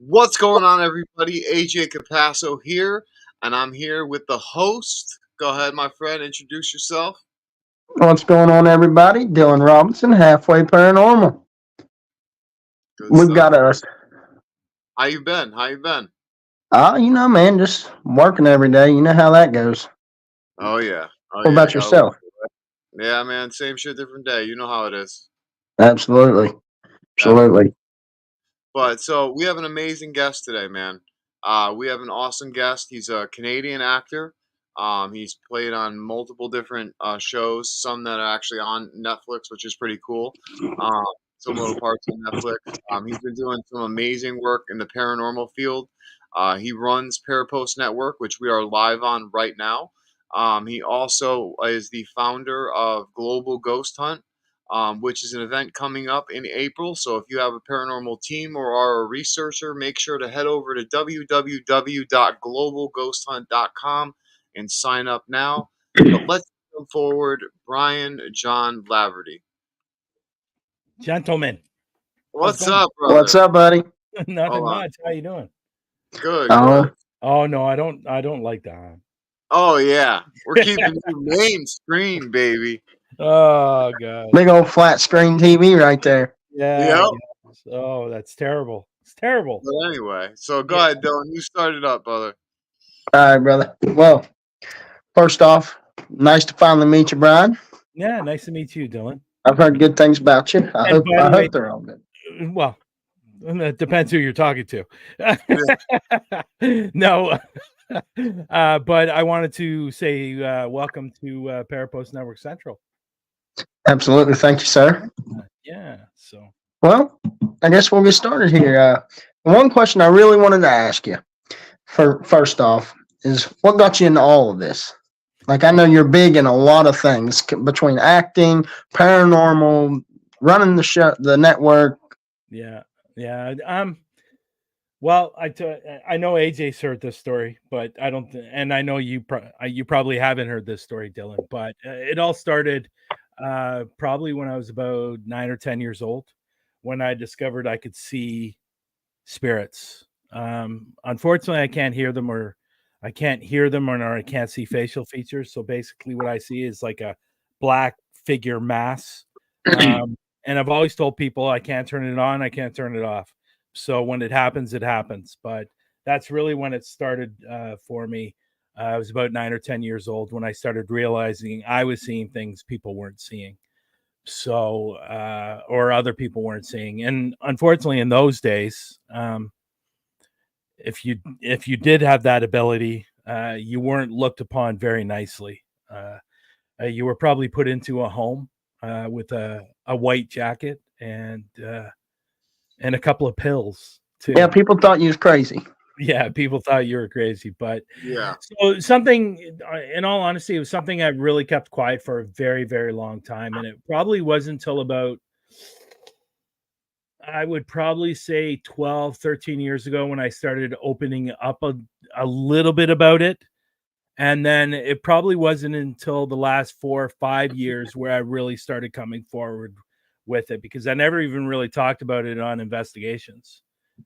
What's going on, everybody? AJ Capasso here, and I'm here with the host. Go ahead, my friend, introduce yourself. What's going on, everybody? Dylan Robinson, halfway paranormal. Good We've stuff. got us. How you been? How you been? Man, just working every day. You know how that goes. Oh yeah, oh What yeah. about Got to work. yourself? Yeah, man. Same shit, different day. You know how it is. Absolutely, Definitely. absolutely. But so we have an amazing guest today, man. We have an awesome guest. He's a Canadian actor. He's played on multiple different shows, some that are actually on Netflix, which is pretty cool. Um, some little parts on Netflix. He's been doing some amazing work in the paranormal field. He runs Parapost Network, which we are live on right now. He also is the founder of Global Ghost Hunt, which is an event coming up in April. So if you have a paranormal team or are a researcher, make sure to head over to www.globalghosthunt.com and sign up now. But let's move forward. Brian John Laverty. Gentlemen, how's it What's going? up, What's brother? up, buddy? Nothing Hold on. much. How you doing? Good, Oh, good. Oh no, I don't. I don't like that. Oh, yeah. We're keeping you mainstream, baby. Oh god. big old flat screen TV right there. Yeah. Yep. Yes. Oh, that's terrible. It's terrible. But anyway, so go Yeah. ahead, Dylan. You started up, brother. All right, brother. Well, first off, nice to finally meet you, Brian. Yeah. Nice to meet you, Dylan. I've heard good things about you. I And hope by I the way, hope they're all good. well, it depends who you're talking to. Yeah. No. But I wanted to say welcome to Parapost Network Central. Absolutely, thank you, sir. Yeah. So Well, I guess we'll get started here. One question I really wanted to ask you, first off, is what got you into all of this? Like, I know you're big in a lot of things between acting, paranormal, running the show, the network. yeah. Yeah. Well, I know AJ's heard this story, but I don't, and I know you probably haven't heard this story, Dylan. But it all started probably when I was about 9 or 10 years old, when I discovered I could see spirits. Unfortunately, I can't hear them, or I can't see facial features. So basically, what I see is like a black figure mass. And I've always told people I can't turn it on, I can't turn it off. So when it happens, it happens. But that's really when it started for me. I was about 9 or 10 years old when I started realizing I was seeing things people weren't seeing. So, or other people weren't seeing. And unfortunately, in those days, if you did have that ability, you weren't looked upon very nicely. You were probably put into a home with a white jacket and a couple of pills Yeah, too. people thought you was crazy. Yeah, people thought you were crazy, but Yeah. so something. In all honesty, it was something I really kept quiet for a very, very long time, and it probably wasn't until about, I would probably say 12, 13 years ago when I started opening up a little bit about it. And then it probably wasn't until the last 4 or 5 years where I really started coming forward with it, because I never even really talked about it on investigations.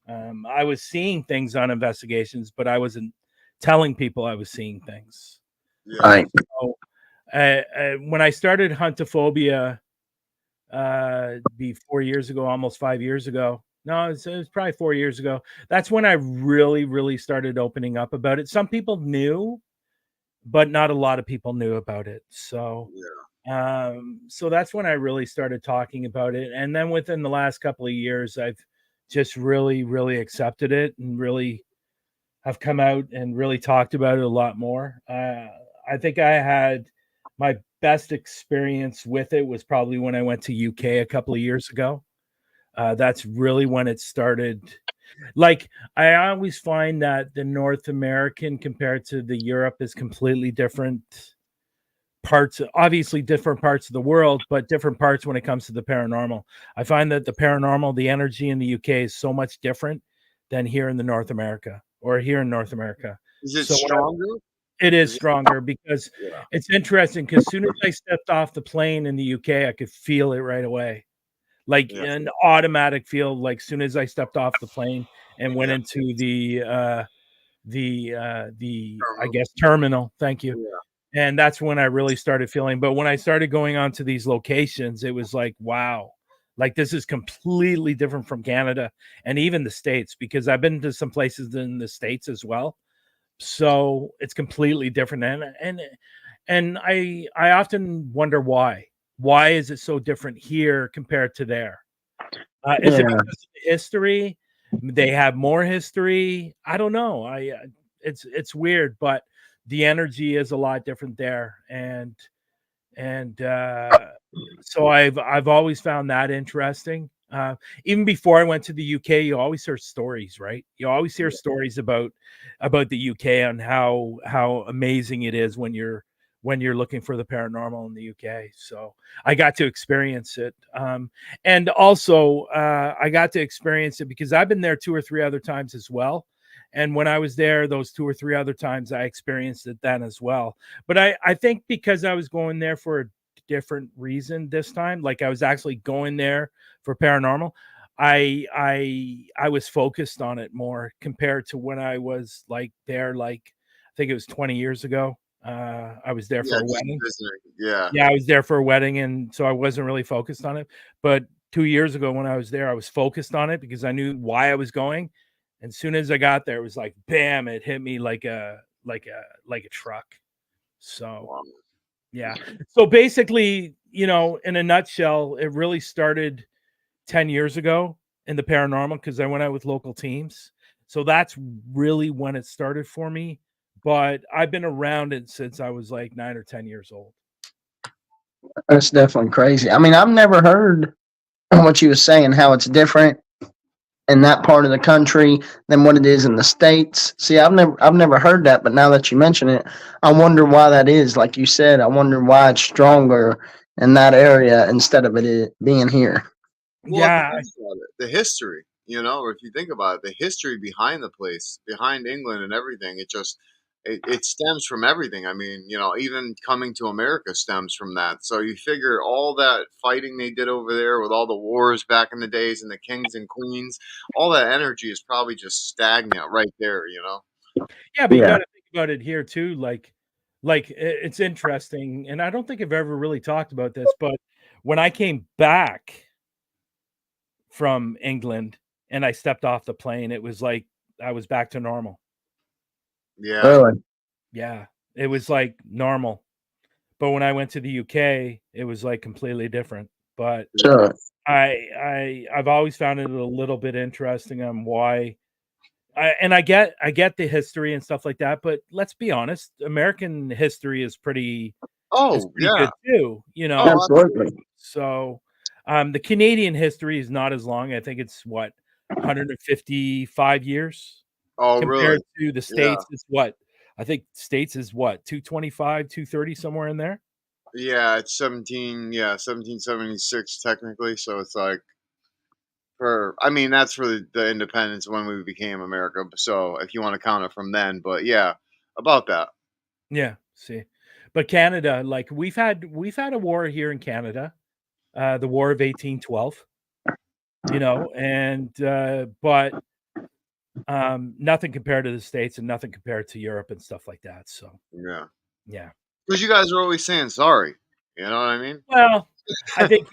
I was seeing things on investigations, but I wasn't telling people I was seeing things. Yeah. Right. So, when I started Huntophobia, be 4 years ago, almost 5 years ago. No, it was probably 4 years ago. That's when I really, really started opening up about it. Some people knew, but not a lot of people knew about it. So, Yeah. so that's when I really started talking about it. And then within the last couple of years, I've just really, really accepted it and really have come out and really talked about it a lot more. I think I had my best experience with it was probably when I went to UK a couple of years ago. That's really when it started. Like, I always find that the North American compared to the Europe is completely different parts, obviously different parts of the world, but different parts when it comes to the paranormal. I find that the paranormal, the energy in the UK is so much different than here in the North America or here in North America. Is it So when I, stronger? it is Is it? stronger because Yeah. it's interesting, because as soon as I stepped off the plane in the UK, I could feel it right away. like Yeah. an automatic feel. Like soon as I stepped off the plane and went Yeah. into the I Terminal. guess terminal. Thank you. Yeah. And that's when I really started feeling. But when I started going on to these locations, it was like, wow, like this is completely different from Canada and even the States, because I've been to some places in the States as well. So it's completely different. And I often wonder why. Why is it so different here compared to there? Is it Yeah. because of the history? They have more history. I don't know. It's weird, but the energy is a lot different there, and so I've always found that interesting. Even before I went to the UK, you always hear stories, right? You always hear stories about the UK and how amazing it is when you're looking for the paranormal in the UK. So I got to experience it, and also I got to experience it because I've been there 2 or 3 other times as well. And when I was there, those 2 or 3 other times, I experienced it then as well. But I think because I was going there for a different reason this time, like I was actually going there for paranormal, I was focused on it more compared to when I was like there, like I think it was 20 years ago. I was there Yeah. for a Just wedding. visiting. Yeah. Yeah, I was there for a wedding, and so I wasn't really focused on it. But 2 years ago when I was there, I was focused on it because I knew why I was going. And as soon as I got there, it was like bam, it hit me like a truck. So Wow. yeah. So basically, in a nutshell, it really started 10 years ago in the paranormal because I went out with local teams. So that's really when it started for me. But I've been around it since I was like 9 or 10 years old. That's definitely crazy. I mean, I've never heard what you was saying, how it's different in that part of the country than what it is in the States. See, I've never heard that, but now that you mention it, I wonder why that is. Like you said, I wonder why it's stronger in that area instead of it being here. Well, if you Yeah. think about it, the history, or if you think about it, the history behind the place, behind England and everything, it stems from everything. I mean, even coming to America stems from that. So you figure all that fighting they did over there with all the wars back in the days and the kings and queens, all that energy is probably just stagnant right there. Yeah, but you Yeah. got to think about it here too. Like it's interesting, and I don't think I've ever really talked about this, but when I came back from England and I stepped off the plane, it was like I was back to normal. Yeah. Really? Yeah, it was like normal. But when I went to the UK, it was like completely different. But Yeah. Sure. I've always found it a little bit interesting on why. I get the history and stuff like that, but let's be honest, American history is Oh, pretty yeah. good too, Oh, Absolutely. So the Canadian history is not as long. I think it's what 155 years oh, really? compared to the Yeah. States is what I think States is what 225, 230 somewhere in there. Yeah, it's 1776 technically, so it's like I mean, that's for the independence when we became America. So if you want to count it from then, but yeah, about that. Yeah, see. But Canada, like we've had a war here in Canada, the War of 1812, and but nothing compared to the States and nothing compared to Europe and stuff like that. So Yeah, yeah. because you guys are always saying sorry. You know what I mean? Well, I think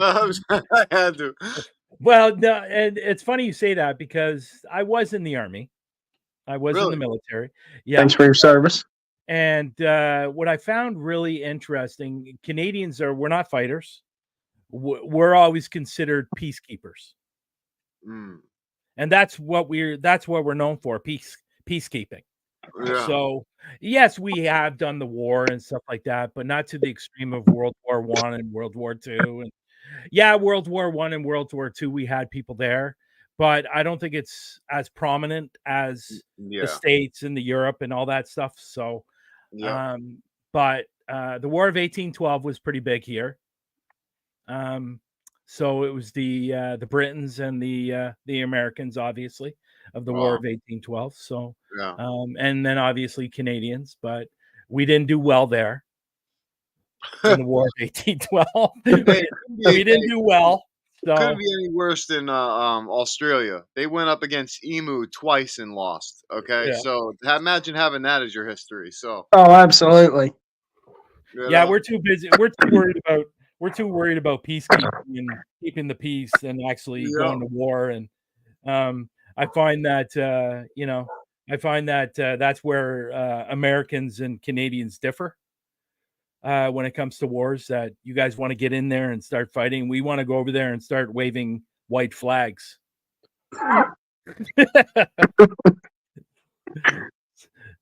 I had to. well, no, and it's funny you say that because I was in the army. I was in the Really? military. Yeah. Thanks for your service. And what I found really interesting, we're not fighters. We're always considered peacekeepers. Mm, And that's what we're known for, peacekeeping. yeah, So, yes, we have done the war and stuff like that, but not to the extreme of World War One and World War Two. And yeah, World War One and World War Two, we had people there, but I don't think it's as prominent as the yeah, States and the Europe and all that stuff. So, yeah. um, but the War of 1812 was pretty big here. Um, so it was the Britons and the Americans, obviously, of the War Wow. of 1812. So, Yeah. and then obviously Canadians, but we didn't do well there. in the War of 1812. Hey, We didn't do well. couldn't So be any worse than Australia. They went up against Emu twice and lost. Okay, yeah. so imagine having that as your history. So Oh, absolutely. you Yeah, know, we're too busy. We're too worried about peacekeeping and keeping the peace and actually yeah, going to war. And I find that that's where Americans and Canadians differ when it comes to wars. That you guys want to get in there and start fighting. We want to go over there and start waving white flags.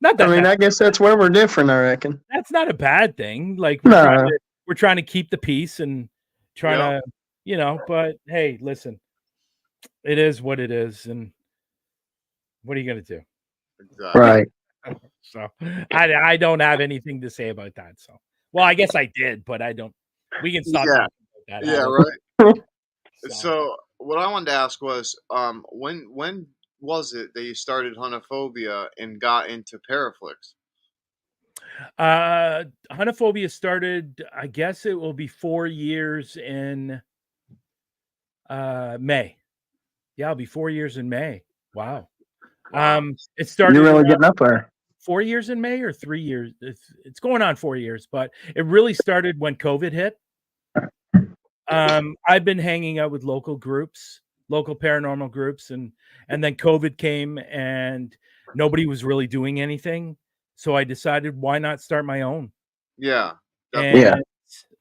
Not I that mean, I guess that's where we're different, I reckon. that's not a bad thing. Like No. we're trying to keep the peace and trying yeah, to, but hey, listen, it is what it is, and what are you gonna do? exactly. Right. So I don't have anything to say about that. So well, I guess I did, but I don't. We can stop Yeah, talking about that. yeah, How about right. so? So what I wanted to ask was, when was it that you started Hunophobia and got into Paraflix? Homophobia started. I guess it will be 4 years in May. Yeah, it'll be 4 years in May. Wow. Wow. It You're started really around getting up there. 4 years in May or 3 years. It's going on 4 years, but it really started when COVID hit. I've been hanging out with local groups, local paranormal groups, and then COVID came and nobody was really doing anything. So I decided why not start my own? Yeah, definitely. Yeah.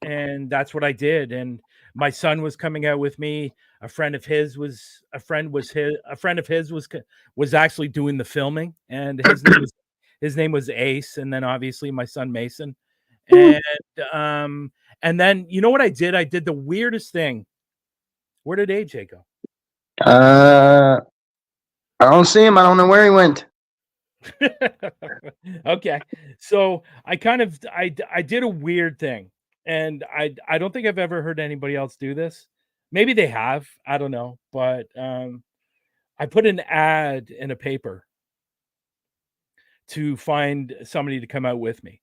And that's what I did. And my son was coming out with me. A friend of his was was actually doing the filming, and his name was Ace, and then obviously my son Mason. And um and then you know what I did? I did the weirdest thing. Where did AJ go? Uh, I don't see him. I don't know where he went. Okay. So I did a weird thing. And I don't think I've ever heard anybody else do this. Maybe they have. I don't know. But I put an ad in a paper to find somebody to come out with me.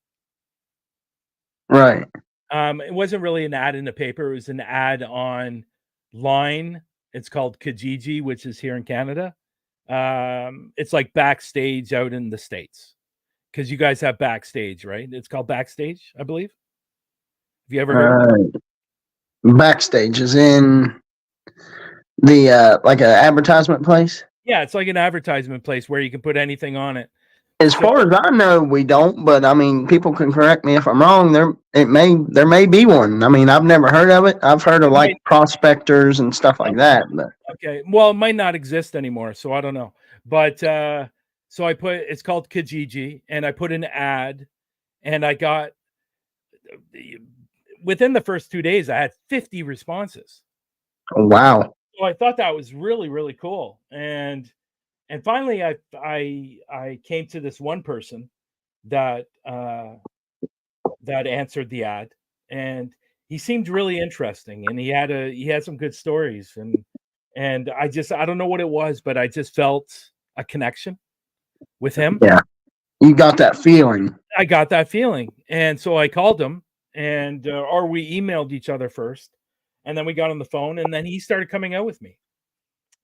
Right. It wasn't really an ad in the paper. It was an ad on line. It's called Kijiji, which is here in Canada. It's like backstage out in the States because you guys have backstage, right? It's called backstage, I believe. Have you ever heard of it? Backstage is in the like an advertisement place. Yeah, it's like an advertisement place where you can put anything on it. As So far as I know, we don't. But I mean, people can correct me if I'm wrong. There may be one. I mean, I've never heard of it. I've heard of it like might, prospectors and stuff like that. But okay. Well, it might not exist anymore, so I don't know. But so it's called Kijiji, and I put an ad, and I got within the first 2 days, I had 50 responses. wow. So I thought that was really, really cool. And finally I came to this one person that that answered the ad, and he seemed really interesting, and he had some good stories, and I don't know what it was, but I just felt a connection with him. Yeah, you got that feeling. I got that feeling. And so I called him, and or we emailed each other first, and then we got on the phone, and then he started coming out with me.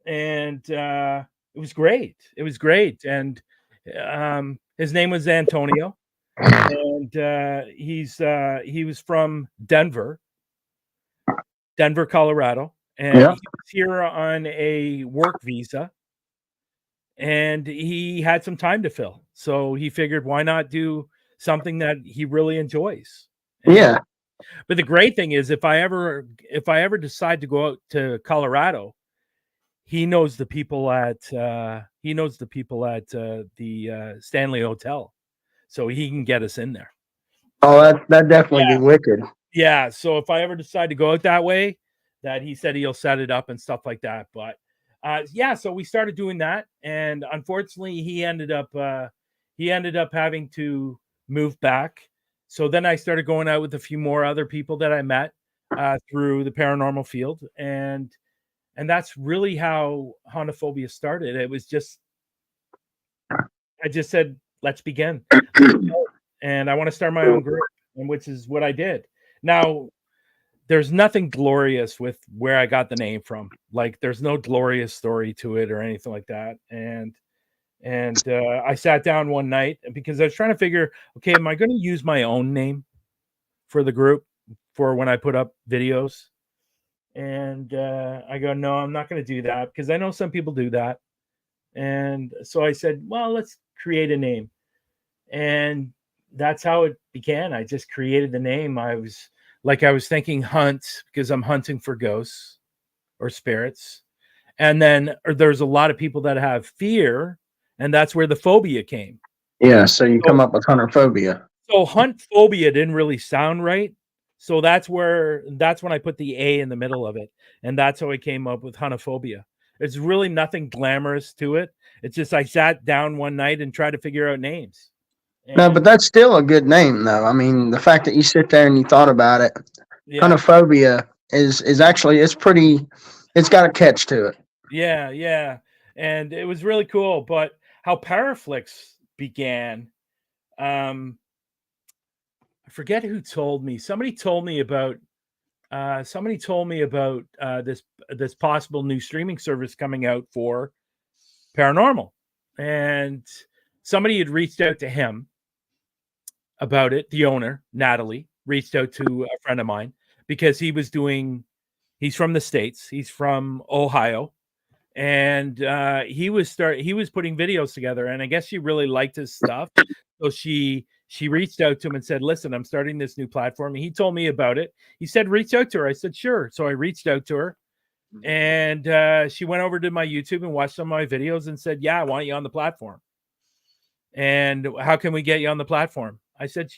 And it was great. It was great. And his name was Antonio, and he was from Denver, Colorado, and Yeah. he was here on a work visa, and he had some time to fill. So he figured, why not do something that he really enjoys? And Yeah. but the great thing is, if I ever decide to go out to Colorado, he knows the people at the Stanley Hotel, so he can get us in there. Oh, that definitely Yeah, be wicked. yeah. So if I ever decide to go out that way, that he said he'll set it up and stuff like that. But yeah, so we started doing that, and unfortunately, he ended up having to move back. So then I started going out with a few more other people that I met through the paranormal field, and that's really how Honophobia started. It was just I just said, let's begin, and I want to start my own group, and which is what I did. Now, there's nothing glorious with where I got the name from. Like, there's no glorious story to it or anything like that. And I sat down one night because I was trying to figure, okay, am I going to use my own name for the group for when I put up videos? And I go, no, I'm not going to do that because I know some people do that. And so I said, well, let's create a name. And that's how it began. I just created the name. I was thinking hunt because I'm hunting for ghosts or spirits. And then there's a lot of people that have fear, and that's where the phobia came. Yeah, so you come up with hunterphobia. So hunt phobia didn't really sound right. So that's when I put the A in the middle of it. And that's how I came up with huntophobia. There's really nothing glamorous to it. It's just I sat down one night and tried to figure out names. No, but that's still a good name, though. I mean, the fact that you sit there and you thought about it, huntophobia is actually, it's got a catch to it. Yeah. And it was really cool. But how Paraflix began, I forget who told me. Somebody told me about this possible new streaming service coming out for paranormal, and somebody had reached out to him about it. The owner, Natalie, reached out to a friend of mine because he's from the States. He's from Ohio, and he was putting videos together, and I guess she really liked his stuff. So she reached out to him and said, listen, I'm starting this new platform. And he told me about it. He said, reach out to her. I said, sure. So I reached out to her, and she went over to my YouTube and watched some of my videos and said, yeah, I want you on the platform. And how can we get you on the platform? I said,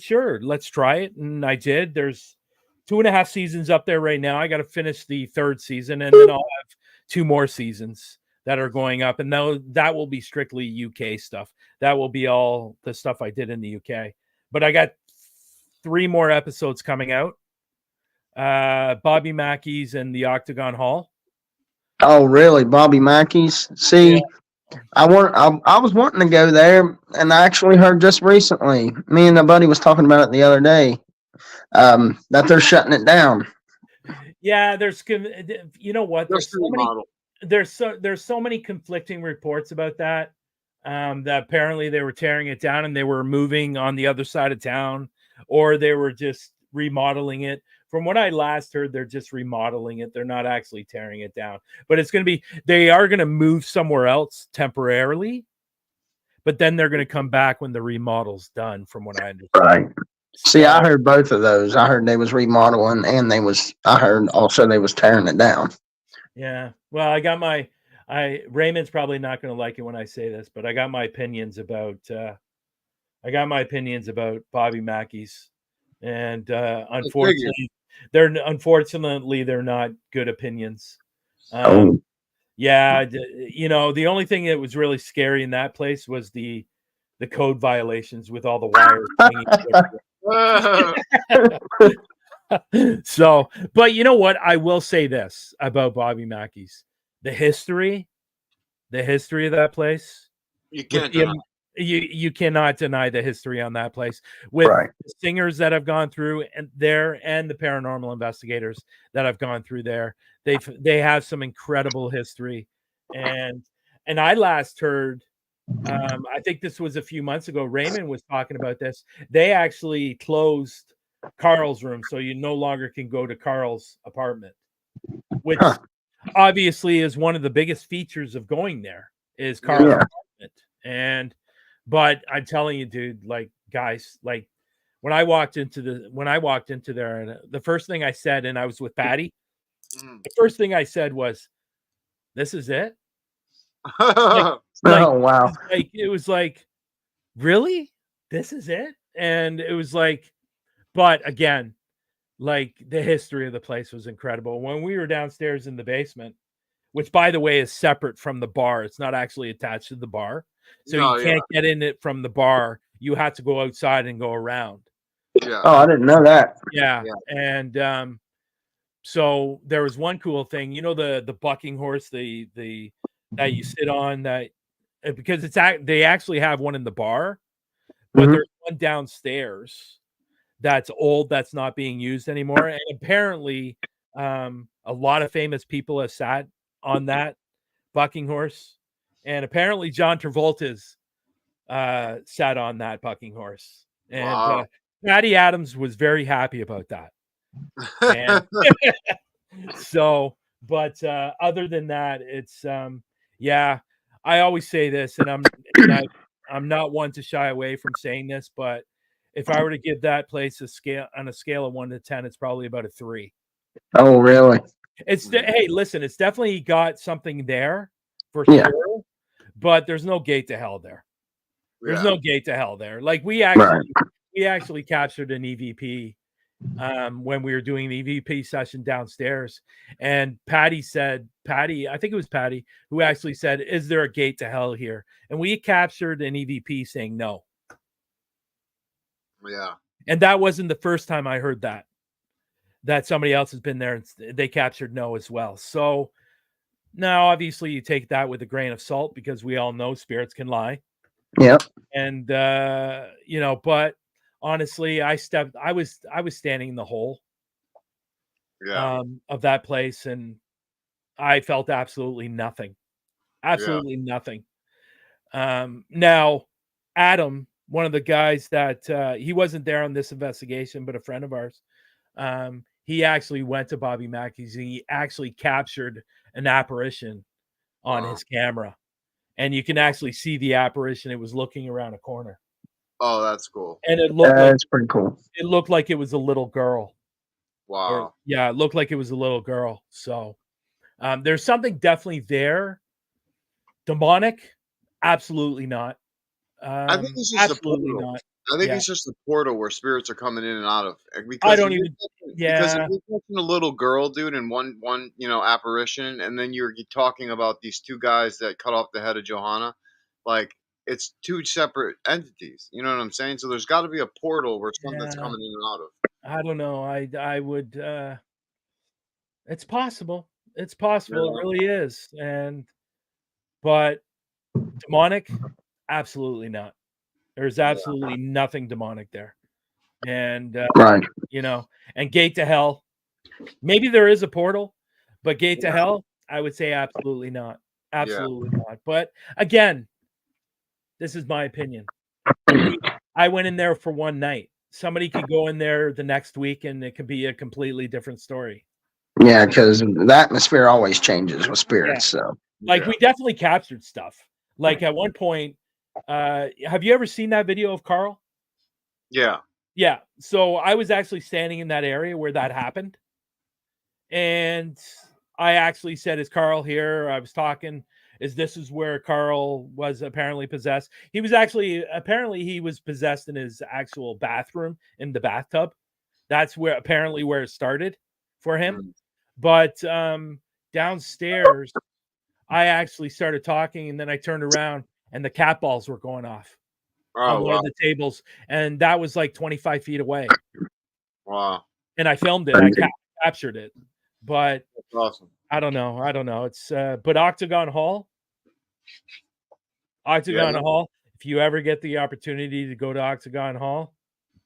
sure, let's try it. And I did. There's 2.5 seasons up there right now. I got to finish the 3rd season, and then I'll have 2 more seasons that are going up. And that will be strictly UK stuff. That will be all the stuff I did in the UK. But I got 3 more episodes coming out. Bobby Mackey's and the Octagon Hall. Oh, really? Bobby Mackey's? See, yeah. I was wanting to go there, and I actually heard just recently, me and a buddy was talking about it the other day, that they're shutting it down. Yeah, you know what? There's so many conflicting reports about that. That apparently they were tearing it down and they were moving on the other side of town, or they were just remodeling it. From what I last heard, they're just remodeling it. They're not actually tearing it down. But they are going to move somewhere else temporarily, but then they're going to come back when the remodel's done, from what I understand. Right. See, I heard both of those. I heard they was remodeling, and I heard also they was tearing it down. Yeah. Well, Raymond's probably not going to like it when I say this, but I got my opinions about Bobby Mackey's, and unfortunately they're not good opinions. Yeah, the only thing that was really scary in that place was the code violations with all the wires. So, but you know what? I will say this about Bobby Mackey's: the history of that place. You cannot deny the history on that place with the singers that have gone through and the paranormal investigators that have gone through there. They have some incredible history, and I last heard, I think this was a few months ago, Raymond was talking about this. They actually closed Carl's room, so you no longer can go to Carl's apartment, which obviously is one of the biggest features of going there is Carl's apartment. But I'm telling you, dude, like, guys, like, when I walked into there, and the first thing I said, and I was with Patty, the first thing I said was, "This is it." Oh wow! Like, it was like, really, this is it, and it was like, but again, like, the history of the place was incredible. When we were downstairs in the basement, which, by the way, is separate from the bar, it's not actually attached to the bar. So you can't get in it from the bar. You have to go outside and go around. Yeah. Oh, I didn't know that. Yeah. And so there was one cool thing, the bucking horse, the that you sit on, that because they actually have one in the bar, but there's one downstairs that's old, that's not being used anymore. And apparently, a lot of famous people have sat on that bucking horse, and apparently John Travolta's sat on that bucking horse, and Wow. Patty Adams was very happy about that. And so, but other than that, it's yeah. I always say this, and I'm not one to shy away from saying this, but if I were to give that place a scale on a scale of 1 to 10, it's probably about a 3. Oh, really? Hey, listen, it's definitely got something there for Yeah. sure, but there's no gate to hell there. There's Yeah. no gate to hell there. Like we Right. actually captured an EVP when we were doing the EVP session downstairs, and Patty, I think it was Patty, who actually said, "Is there a gate to hell here?" And we captured an EVP saying no. Yeah. And that wasn't the first time I heard that somebody else has been there and they captured no as well. So now obviously you take that with a grain of salt, because we all know spirits can lie. Yep. And but honestly, I was standing in the hole Yeah. of that place, and I felt absolutely nothing. Absolutely nothing. Now Adam, one of the guys that he wasn't there on this investigation, but a friend of ours, he actually went to Bobby Mackey's. He actually captured an apparition on his camera, and you can actually see the apparition. It was looking around a corner. Oh, that's cool. And it looked like That's pretty cool. it looked like it was a little girl. Wow. Or yeah, it looked like it was a little girl. So there's something definitely there. Demonic? Absolutely not. I think it's just a Absolutely portal. not. I think Yeah. it's just a portal where spirits are coming in and out of. I Because don't if even because if yeah. you're touching a little girl, dude, in one apparition, and then you're talking about these two guys that cut off the head of Johanna, like it's two separate entities. You know what I'm saying? So there's got to be a portal where something's Yeah. coming in and out of. I don't know. I would it's possible. It's possible. It Yeah. really is. But demonic? Absolutely not. There's absolutely nothing demonic there. And Right. and gate to hell. Maybe there is a portal, but gate to hell, I would say absolutely not. Absolutely not. But again, this is my opinion. I went in there for one night. Somebody could go in there the next week and it could be a completely different story. Yeah, because the atmosphere always changes with spirits. So Like we definitely captured stuff. Like at one point, have you ever seen that video of Carl? Yeah. Yeah. So I was actually standing in that area where that happened. And I actually said, "Is Carl here?" I was talking. This is where Carl was apparently possessed. He was apparently he was possessed in his actual bathroom in the bathtub. That's where it started for him. Mm. But downstairs, I actually started talking, and then I turned around and the cat balls were going off on Oh one of the tables, and that was like 25 feet away. wow. And I filmed it. I captured it, but That's awesome. I don't know. It's but Octagon Hall. If you ever get the opportunity to go to Octagon Hall,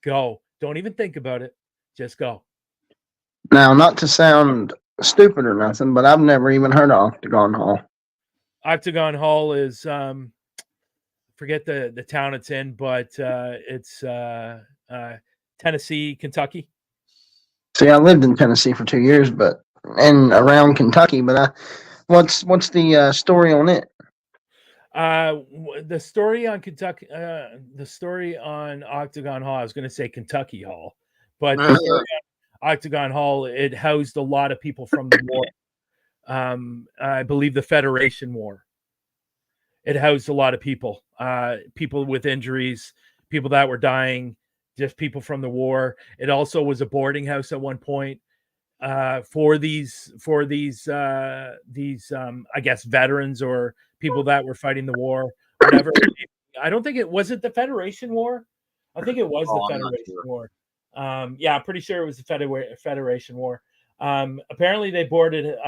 go. Don't even think about it. Just go. now, not to sound stupid or nothing, but I've never even heard of Octagon Hall. Octagon Hall is forget the town it's in, but it's Tennessee, Kentucky. See, I lived in Tennessee for 2 years, and around Kentucky. But what's the story on it? The story on Kentucky, the story on Octagon Hall. I was going to say Kentucky Hall, but the story on Octagon Hall, it housed a lot of people from the war. I believe the Federation War. It housed a lot of people, people with injuries, people that were dying, just people from the war. It also was a boarding house at one point for these I guess veterans or people that were fighting the war, whatever. I don't think it was the Federation War. I think it was the Federation War. Yeah, I'm pretty sure it was the Federation War. Apparently they boarded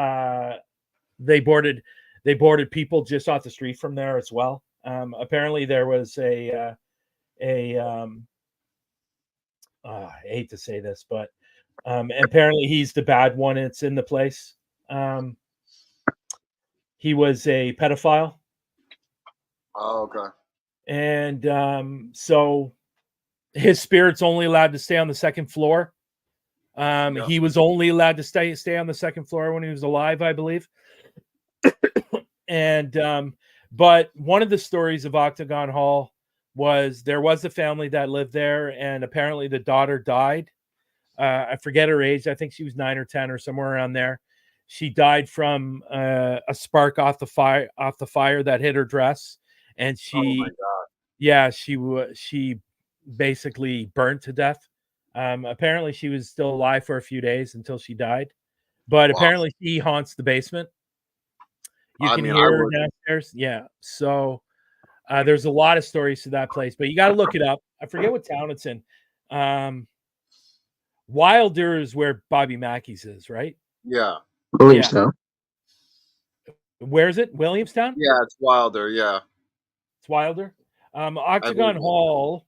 people just off the street from there as well. Apparently there was a I hate to say this, but apparently he's the bad one. It's in the place. He was a pedophile, Oh, okay. and so his spirit's only allowed to stay on the second floor. Yeah. He was only allowed to stay on the second floor when he was alive, I believe. And but one of the stories of Octagon Hall was there was a family that lived there, and apparently the daughter died. I forget her age. I think she was 9 or 10 or somewhere around there. She died from a spark off the fire that hit her dress, and Oh my she, God. yeah, she basically burnt to death. Apparently, she was still alive for a few days until she died, but Wow. apparently, she haunts the basement. You I can mean, I hear her would. downstairs. Yeah, so there's a lot of stories to that place, but you got to look it up. I forget what town it's in. Wilder is where Bobby Mackey's is, right? Yeah. I believe Yeah. so. Where is it? Williamstown? Yeah, it's Wilder. Yeah. It's Wilder. Octagon Hall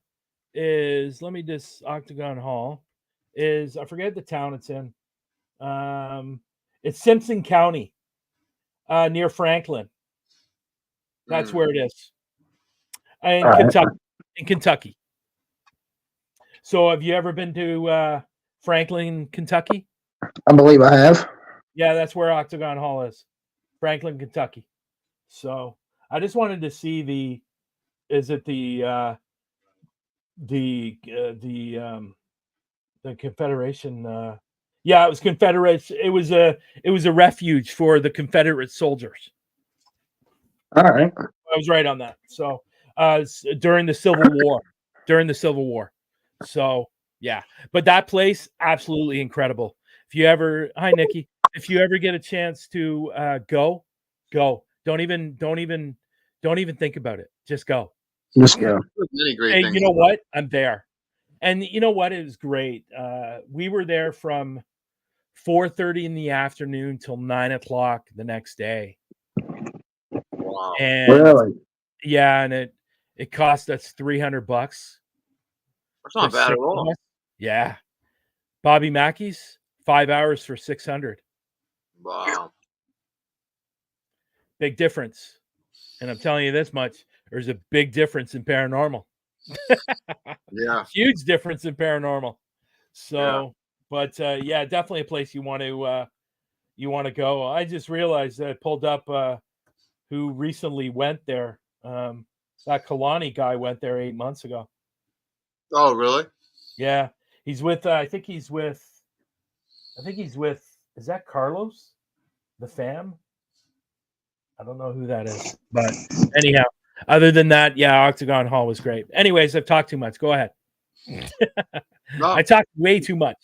is, let me just, Octagon Hall is, I forget the town it's in. It's Simpson County, near Franklin. That's where it is. In All right. Kentucky. In Kentucky. So have you ever been to Franklin, Kentucky? I believe I have. Yeah, that's where Octagon Hall is. Franklin, Kentucky. So I just wanted to see is it the Confederation? Yeah, it was Confederate. It was a refuge for the Confederate soldiers. All right. I was right on that. So during the Civil War. So yeah, but that place absolutely incredible. If you ever, hi Nikki, if you ever get a chance to go. Don't even think about it. Just go. Just go. There's many great Hey, things. you know what? I'm there. And you know what? It was great. We were there from 4:30 in the afternoon till 9 o'clock the next day. Wow. And Really? yeah, and it cost us $300. That's not bad at all. Yeah. Bobby Mackey's 5 hours for 600. Wow. Big difference. And I'm telling you this much, there's a big difference in paranormal. Yeah. Huge difference in paranormal. So, but yeah, definitely a place you want to go. I just realized that I pulled up who recently went there. That Kalani guy went there 8 months ago. Oh, really? Yeah, he's with. I think he's with. Is that Carlos, the fam? I don't know who that is, but anyhow, other than that, yeah, Octagon Hall was great. Anyways, I've talked too much. Go ahead. No. I talked way too much.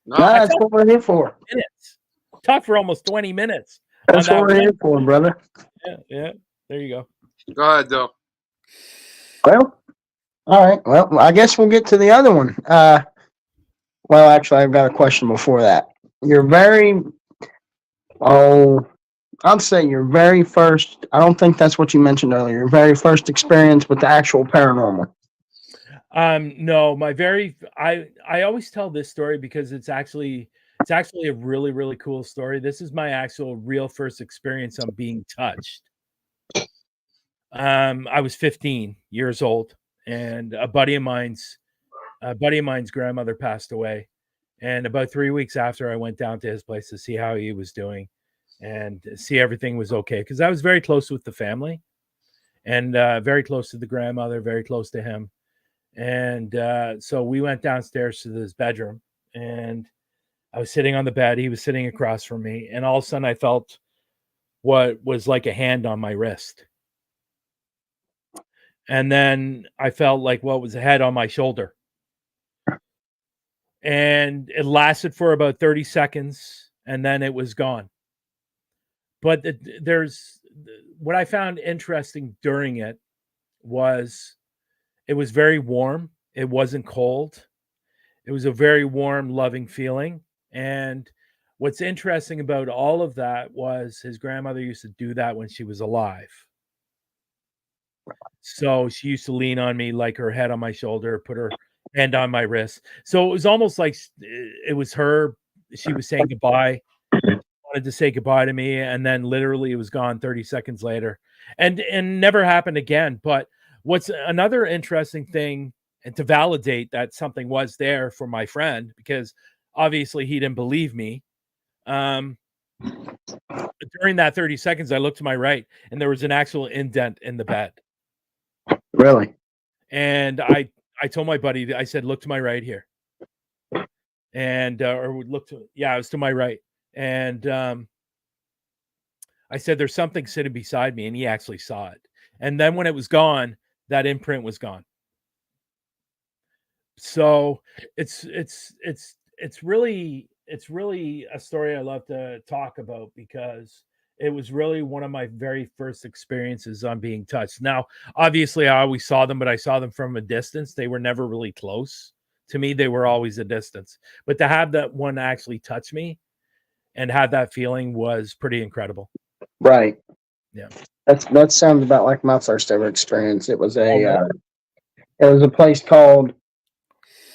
No. That's what we're here for. Minutes. Talked for almost 20 minutes. That's what we're here for, brother. Yeah. There you go. Go ahead, Bill. Well, all right. Well, I guess we'll get to the other one. Well, actually, I've got a question before that. I'd say your very first, I don't think that's what you mentioned earlier, your very first experience with the actual paranormal. No, I always tell this story because it's actually a really, really cool story. This is my actual real first experience on being touched. I was 15 years old, and a buddy of mine's grandmother passed away. And about 3 weeks after, I went down to his place to see how he was doing and see everything was okay. Because I was very close with the family and very close to the grandmother, very close to him. And so we went downstairs to his bedroom, and I was sitting on the bed. He was sitting across from me, and all of a sudden I felt what was like a hand on my wrist. And then I felt like what was a head on my shoulder. And it lasted for about 30 seconds, and then it was gone. But what I found interesting during it was was very warm. It wasn't cold. It was a very warm, loving feeling. And what's interesting about all of that was his grandmother used to do that when she was alive. So she used to lean on me, like her head on my shoulder, put her and on my wrist. So it was almost like it was her. She was saying goodbye, wanted to say goodbye to me, and then literally it was gone 30 seconds later, and never happened again. But what's another interesting thing, and to validate that something was there for my friend, because obviously he didn't believe me. During that 30 seconds, I looked to my right, and there was an actual indent in the bed. Really? And I told my buddy, I said, look to my right here. And or would look to, yeah, it was to my right. And I said, there's something sitting beside me, and he actually saw it. And then when it was gone, that imprint was gone. So it's really a story I love to talk about, because it was really one of my very first experiences on being touched. Now, obviously, I always saw them, but I saw them from a distance. They were never really close to me. They were always a distance. But to have that one actually touch me and have that feeling was pretty incredible. Right. Yeah. That sounds about like my first ever experience. It was a place called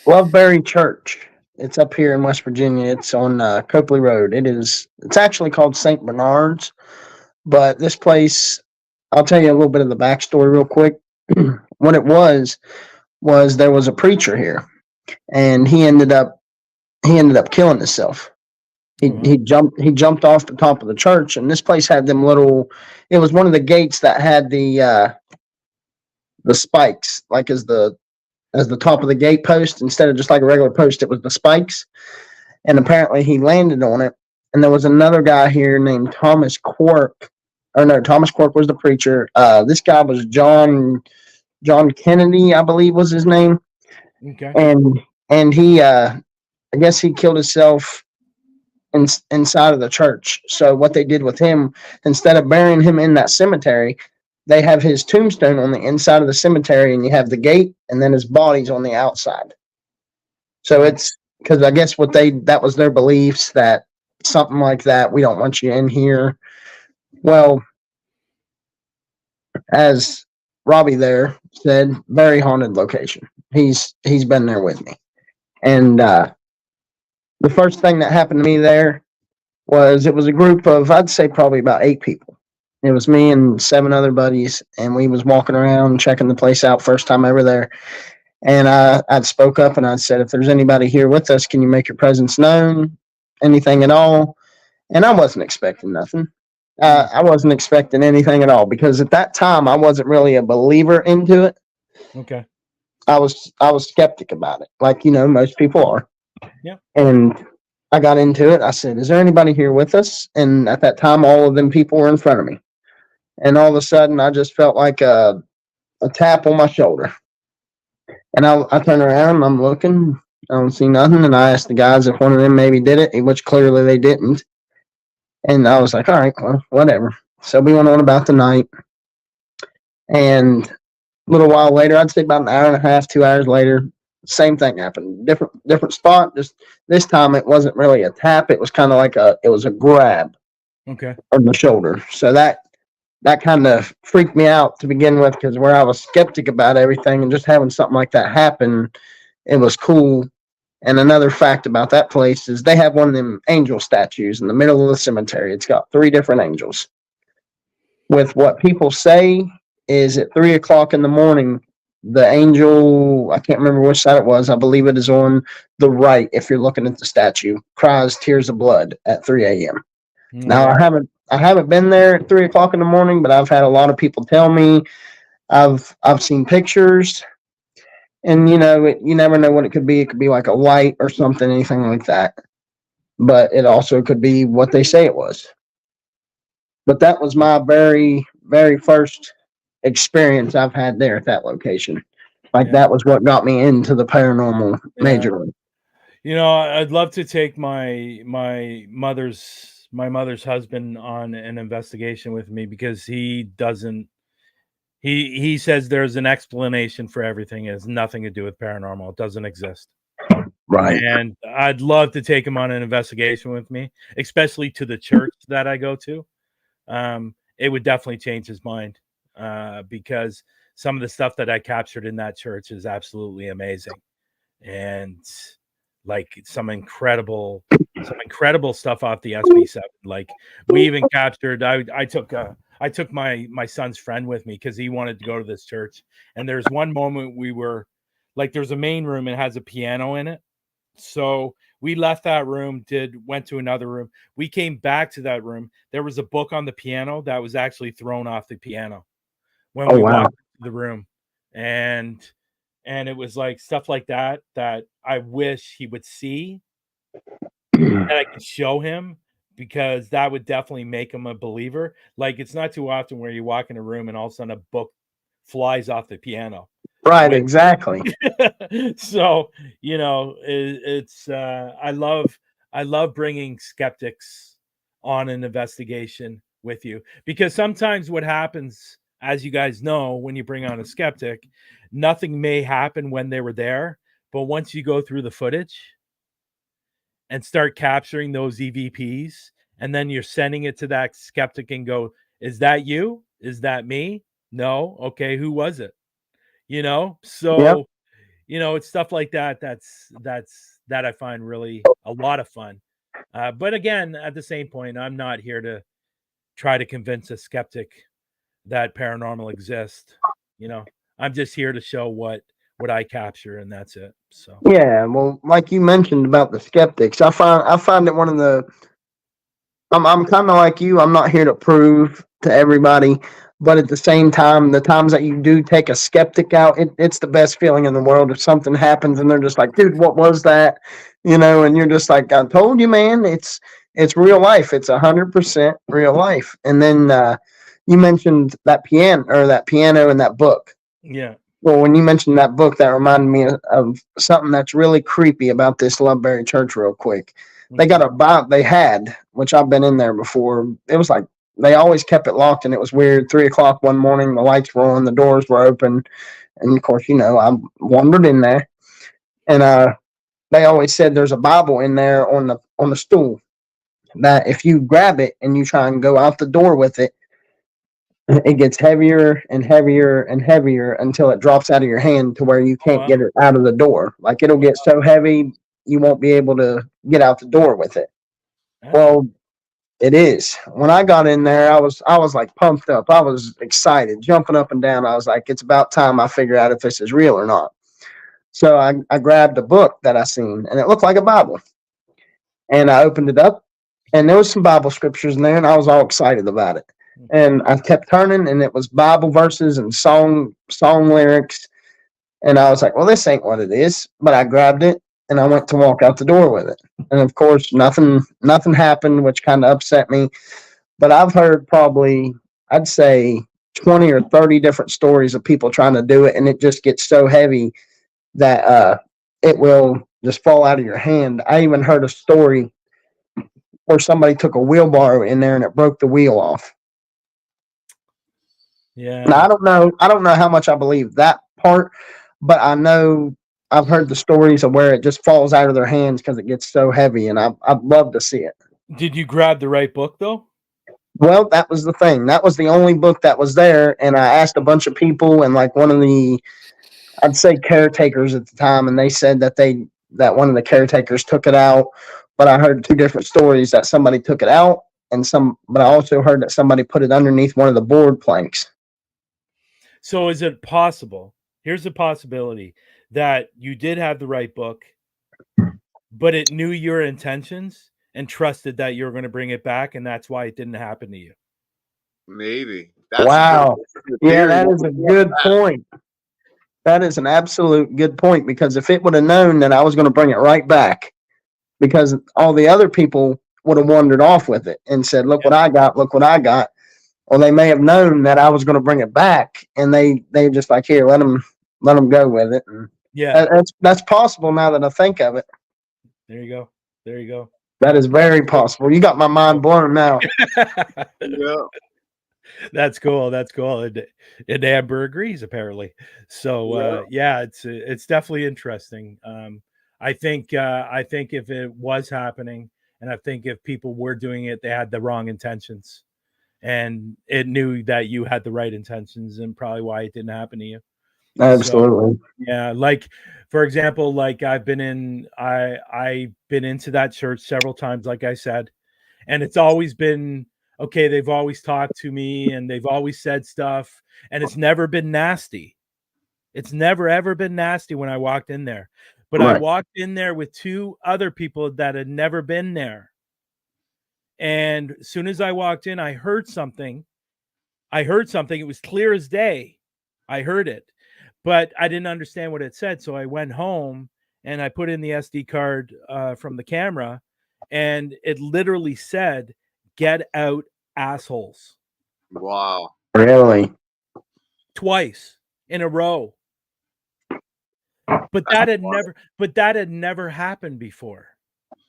Laverty Church. It's up here in West Virginia. It's on Copley Road. It's actually called St. Bernard's, but this place, I'll tell you a little bit of the backstory real quick. What it was there was a preacher here, and he ended up killing himself. He jumped off the top of the church, and this place had them little. It was one of the gates that had the spikes, like as the top of the gate post, instead of just like a regular post. It was the spikes, and apparently he landed on it. And there was another guy here named Thomas Quirk. Or no, Thomas Quirk was the preacher. This guy was John Kennedy, I believe was his name. Okay. And he, I guess he killed himself inside of the church. So what they did with him, instead of burying him in that cemetery, they have his tombstone on the inside of the cemetery, and you have the gate, and then his body's on the outside. So it's because I guess that was their beliefs, that something like that, we don't want you in here. Well, as Robbie there said, very haunted location. He's been there with me. And the first thing that happened to me there was, it was a group of, I'd say probably about 8 people. It was me and 7 other buddies, and we was walking around checking the place out, first time ever there. And I'd spoke up and I'd said, if there's anybody here with us, can you make your presence known? Anything at all? And I wasn't expecting nothing. I wasn't expecting anything at all, because at that time I wasn't really a believer into it. Okay. I was skeptic about it, like most people are. Yeah. And I got into it. I said, is there anybody here with us? And at that time, all of them people were in front of me. And all of a sudden, I just felt like a tap on my shoulder. And I turn around, and I'm looking. I don't see nothing. And I asked the guys if one of them maybe did it, which clearly they didn't. And I was like, all right, well, whatever. So we went on about the night. And a little while later, I'd say about an hour and a half, 2 hours later, same thing happened. Different spot. Just this time, it wasn't really a tap. It was kind of like it was a grab. Okay. On the shoulder. So that kind of freaked me out to begin with, because where I was skeptic about everything, and just having something like that happen, it was cool. And another fact about that place is they have one of them angel statues in the middle of the cemetery. It's got 3 different angels. With what people say is at 3 o'clock in the morning, the angel, I can't remember which side it was, I believe it is on the right, if you're looking at the statue, cries tears of blood at 3 a.m. Now, I haven't been there at 3 o'clock in the morning, but I've had a lot of people tell me. I've seen pictures, and you never know what it could be. It could be like a light or something, anything like that. But it also could be what they say it was. But that was my very, very first experience I've had there at that location. That was what got me into the paranormal majorly. I'd love to take my mother's husband on an investigation with me, because he says there's an explanation for everything. It has nothing to do with paranormal. It doesn't exist. Right. And I'd love to take him on an investigation with me, especially to the church that I go to. It would definitely change his mind, because some of the stuff that I captured in that church is absolutely amazing. and like some incredible stuff off the SB7. Like we even captured. I took my son's friend with me because he wanted to go to this church. And there's one moment we were like, there's a main room and it has a piano in it. So we left that room, went to another room. We came back to that room. There was a book on the piano that was actually thrown off the piano when Oh, we wow. walked into the room. And it was like stuff like that I wish he would see, that I could show him, because that would definitely make him a believer. Like, it's not too often where you walk in a room and all of a sudden a book flies off the piano. Right, exactly. So, it's I love bringing skeptics on an investigation with you, because sometimes what happens, as you guys know, when you bring on a skeptic, nothing may happen when they were there, but once you go through the footage and start capturing those EVPs, and then you're sending it to that skeptic and go, is that you? Is that me? No. Okay, who was it? Yep. So it's stuff like that that I find really a lot of fun. But again, at the same point, I'm not here to try to convince a skeptic that paranormal exists. I'm just here to show what I capture, and that's it. So Yeah, well, like you mentioned about the skeptics, I find it one of the. I'm kind of like you. I'm not here to prove to everybody, but at the same time, the times that you do take a skeptic out, it's the best feeling in the world if something happens and they're just like, "Dude, what was that?" And you're just like, "I told you, man. It's real life. It's 100% real life." And then you mentioned that piano and that book. yeah. Well, when you mentioned that book, that reminded me of something that's really creepy about this Loveberry Church. Real quick, they got Okay. a Bible. They had, which I've been in there before. It was like they always kept it locked, and it was weird. 3 o'clock one morning, the lights were on, the doors were open, and of course, I wandered in there, and they always said there's a Bible in there on the stool. That if you grab it and you try and go out the door with it, it gets heavier and heavier and heavier until it drops out of your hand to where you Oh, can't wow. get it out of the door. Like it'll get so heavy you won't be able to get out the door with it. That's Well, it is. When I got in there, I was like pumped up. I was excited, jumping up and down. I was like, it's about time I figure out if this is real or not. So I grabbed a book that I seen and it looked like a Bible. And I opened it up and there was some Bible scriptures in there and I was all excited about it. And I kept turning and it was Bible verses and song lyrics. And I was like, well, this ain't what it is. But I grabbed it and I went to walk out the door with it. And of course, nothing happened, which kind of upset me. But I've heard probably, I'd say, 20 or 30 different stories of people trying to do it. And it just gets so heavy that it will just fall out of your hand. I even heard a story where somebody took a wheelbarrow in there and it broke the wheel off. Now, Yeah. I don't know how much I believe that part, but I know I've heard the stories of where it just falls out of their hands because it gets so heavy, and I'd love to see it. Did you grab the right book though? Well, that was the thing. That was the only book that was there, and I asked a bunch of people, and like one of the, I'd say caretakers at the time, and they said that one of the caretakers took it out, but I heard two different stories that somebody took it out, but I also heard that somebody put it underneath one of the board planks. So is it possible? Here's a possibility that you did have the right book, but it knew your intentions and trusted that you were going to bring it back, and that's why it didn't happen to you. Maybe that's a Wow. good Yeah, theory. that is a good point. That is an absolute good point because if it would have known that I was going to bring it right back, because all the other people would have wandered off with it and said, "Look what I got! Look what I got!" Or they may have known that I was going to bring it back, and they just like, "Here, let them go with it." And Yeah. that's possible now that I think of it. There you go. There you go. That is very possible. You got my mind blown now. Yeah. That's cool. That's cool. And Amber agrees apparently. So yeah, it's definitely interesting. I think if it was happening, and I think if people were doing it, they had the wrong intentions, and it knew that you had the right intentions, and probably why it didn't happen to you. So Absolutely. yeah, like for example, like I've been into that church several times, like I said, and it's always been okay. They've always talked to me and they've always said stuff, and it's never been nasty. It's never ever been nasty when I walked in there. But I Right. walked in there with two other people that had never been there. And as soon as I walked in, I heard something. I heard something. It was clear as day. I heard it, but I didn't understand what it said. So I went home and I put in the SD card from the camera, and it literally said, "Get out, assholes," Wow. Really. twice in a row. But that had never happened before.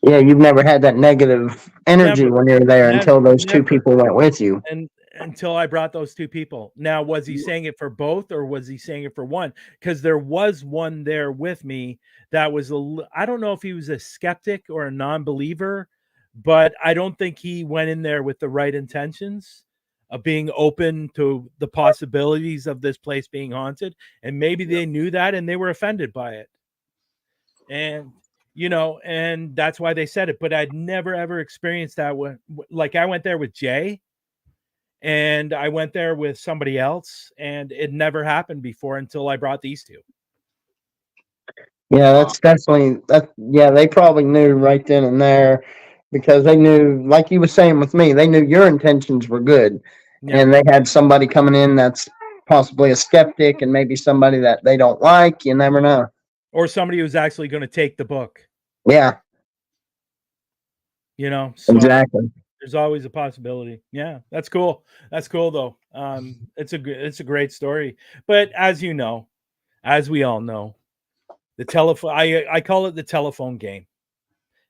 Yeah, you've never had that negative energy Never, when you're there never, until those two never. people went with you. And until I brought those two people. Now, was he saying it for both or was he saying it for one? Because there was one there with me that was I don't know if he was a skeptic or a non-believer, but I don't think he went in there with the right intentions of being open to the possibilities of this place being haunted. And maybe they knew that and they were offended by it. And and that's why they said it. But I'd never ever experienced that when, like, I went there with Jay, and I went there with somebody else, and it never happened before until I brought these two. Yeah, Wow. that's definitely that. Yeah, they probably knew right then and there because they knew, like you were saying with me, they knew your intentions were good, Yeah. and they had somebody coming in that's possibly a skeptic and maybe somebody that they don't like. You never know. Or somebody who's actually going to take the book, Yeah, so exactly. there's always a possibility. Yeah, that's cool. That's cool though. It's a great story. But as we all know, the telephone I call it the telephone game.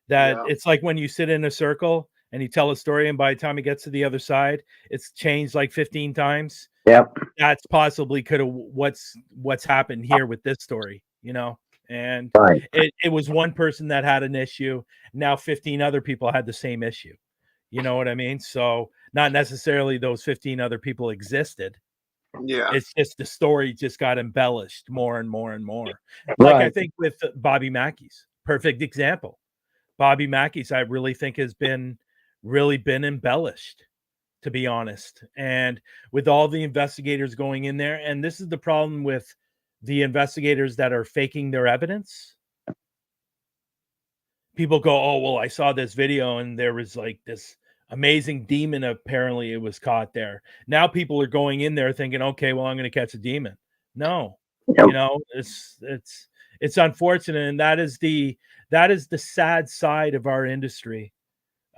That Yeah. it's like when you sit in a circle and you tell a story, and by the time it gets to the other side, it's changed like 15 times. Yep. That's possibly could have what's happened here with this story, and Right. it was one person that had an issue. Now 15 other people had the same issue. You know what I mean? So not necessarily those 15 other people existed. Yeah. It's just the story just got embellished more and more and more. Like I Right. think with Bobby Mackey's perfect example. Bobby Mackey's, I really think, has been really been embellished, to be honest. And with all the investigators going in there, and this is the problem with the investigators that are faking their evidence. People go, "Oh, well, I saw this video and there was like this amazing demon. Apparently, it was caught there." Now people are going in there thinking, "Okay, well, I'm going to catch a demon." No, Yep. it's unfortunate, and that is the sad side of our industry.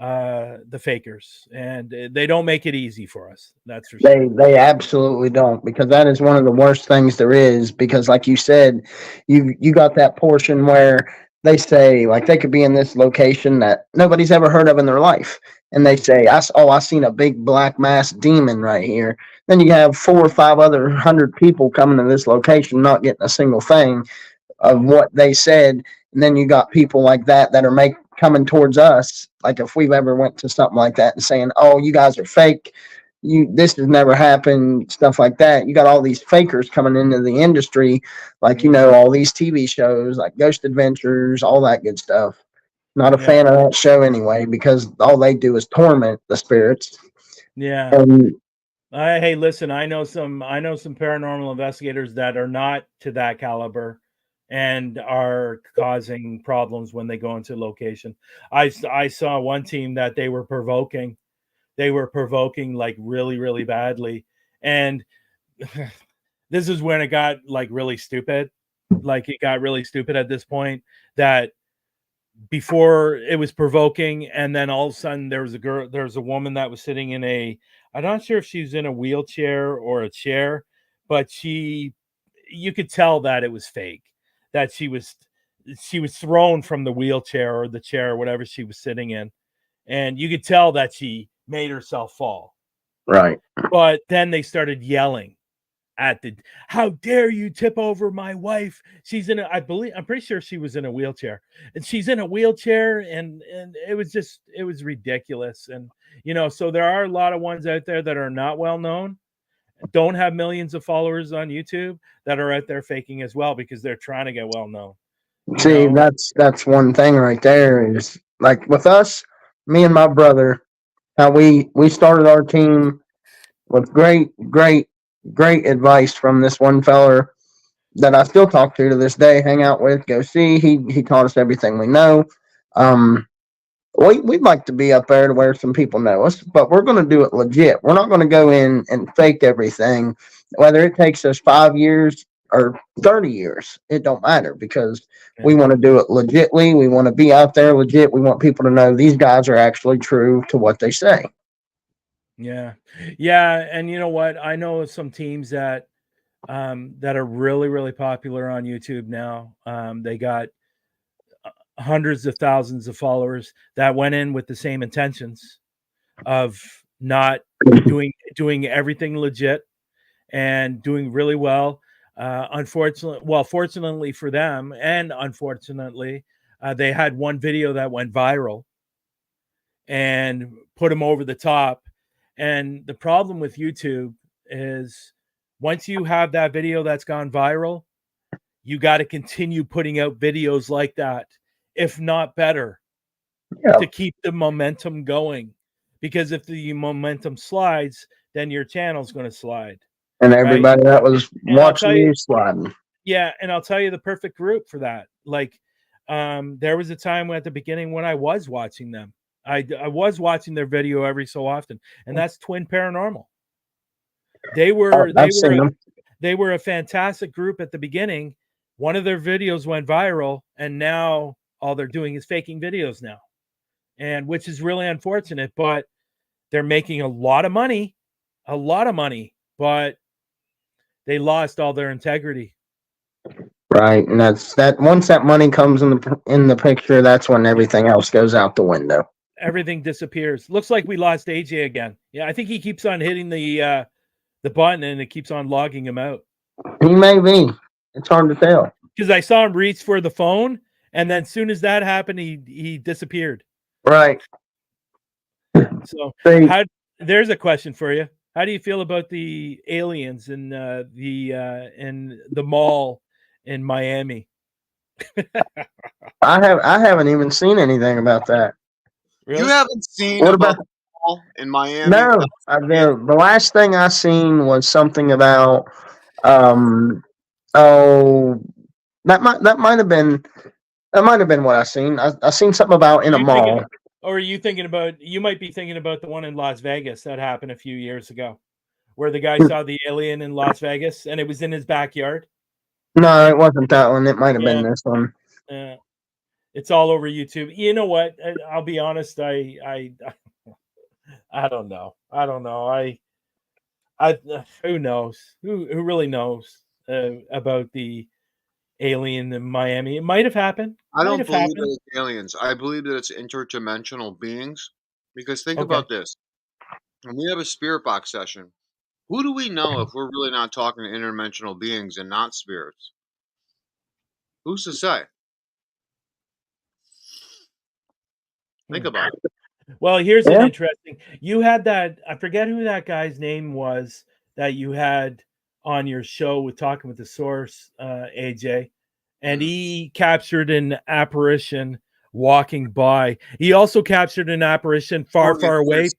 The fakers, and they don't make it easy for us. That's for They sure. they absolutely don't, because that is one of the worst things there is, because like you said, you got that portion where they say, like, they could be in this location that nobody's ever heard of in their life, and they say, I seen a big black masked demon right here. Then you have 4 or 5 other 100 people coming to this location not getting a single thing of what they said. And then you got people like that are coming towards us, like if we've ever went to something like that and saying, oh, you guys are fake, this has never happened, stuff like that. You got all these fakers coming into the industry, like, all these TV shows like Ghost Adventures, all that good stuff. Not a Yeah, fan of that show anyway, because all they do is torment the spirits. yeah. And Hey, listen, I know some paranormal investigators that are not to that caliber and are causing problems when they go into location. I saw one team that they were provoking. They were provoking like really, really badly. And this is when it got like really stupid. Like it got really stupid at this point that before it was provoking, and then all of a sudden there was a woman that was sitting in I'm not sure if she's in a wheelchair or a chair, but you could tell that it was fake, that she was thrown from the wheelchair or the chair or whatever she was sitting in, and you could tell that she made herself fall. right. But then they started yelling at the how dare you tip over my wife, she's in a I'm pretty sure she was in a wheelchair, and she's in a wheelchair, and it was ridiculous. And so there are a lot of ones out there that are not well known, don't have millions of followers on YouTube that are out there faking as well because they're trying to get well known. See, that's one thing right there is like with us, me and my brother, how we started our team with great advice from this one feller that I still talk to this day, hang out with, go see. He taught us everything we know. Um, we'd like to be up there to where some people know us, but we're going to do it legit. We're not going to go in and fake everything, whether it takes us 5 years or 30 years. It don't matter because we want to do it legitly. We want to be out there legit. We want people to know these guys are actually true to what they say. Yeah. Yeah. And you know what? I know some teams that are really, really popular on YouTube now. They got hundreds of thousands of followers that went in with the same intentions of not doing everything legit and doing really well. Fortunately for them, and unfortunately, they had one video that went viral and put them over the top. And the problem with YouTube is once you have that video that's gone viral, you got to continue putting out videos like that, if not better, to keep the momentum going. Because if the momentum slides, then your channel's going to slide. And everybody that was watching you sliding. Yeah, and I'll tell you the perfect group for that. Like, there was a time at the beginning when I was watching them. I was watching their video every so often, and that's Twin Paranormal. They were a fantastic group at the beginning. One of their videos went viral, and now all they're doing is faking videos now, and which is really unfortunate. But they're making a lot of money, but they lost all their integrity. Right, and that's that. Once that money comes in the picture, that's when everything else goes out the window. Everything disappears. Looks like we lost AJ again. Yeah, I think he keeps on hitting the button and it keeps on logging him out. He may be. It's hard to tell. Because I saw him reach for the phone, and then as soon as that happened, he disappeared. Right. So there's a question for you. How do you feel about the aliens in the mall in Miami? I haven't even seen anything about that. Really? You haven't seen about the mall in Miami? No. The last thing I seen was something about that might have been what I seen. I seen something about in a mall. Or are you thinking about? You might be thinking about the one in Las Vegas that happened a few years ago, where the guy saw the alien in Las Vegas and it was in his backyard. No, it wasn't that one. It might have been this one. Yeah, it's all over YouTube. You know what? I'll be honest. I don't know. Who knows? Who really knows about the alien in Miami? It might have happened. I don't believe that it's aliens. I believe that it's interdimensional beings. Because think about this. When we have a spirit box session, who do we know if we're really not talking to interdimensional beings and not spirits? Who's to say? Think about it. Well, here's an interesting. You had that. I forget who that guy's name was that you had on your show with Talking with the Source, AJ, and he captured an apparition walking by. He also captured an apparition far away.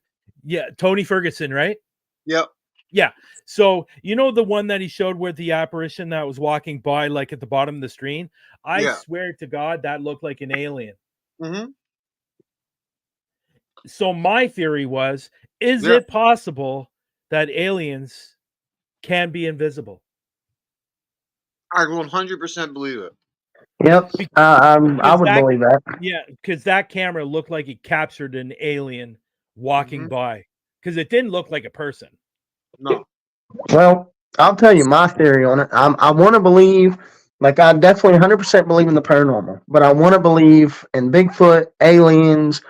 Yeah, Tony Ferguson, right? Yep. Yeah. So you know the one that he showed with the apparition that was walking by, like at the bottom of the screen. I swear to God, that looked like an alien. Mm-hmm. So my theory was, is it possible that aliens can be invisible? I 100% believe it. Yep. I would believe that. Yeah, because that camera looked like it captured an alien walking by. Because it didn't look like a person. No. Well, I'll tell you my theory on it. I want to believe, like I definitely 100% believe in the paranormal, but I want to believe in Bigfoot, aliens,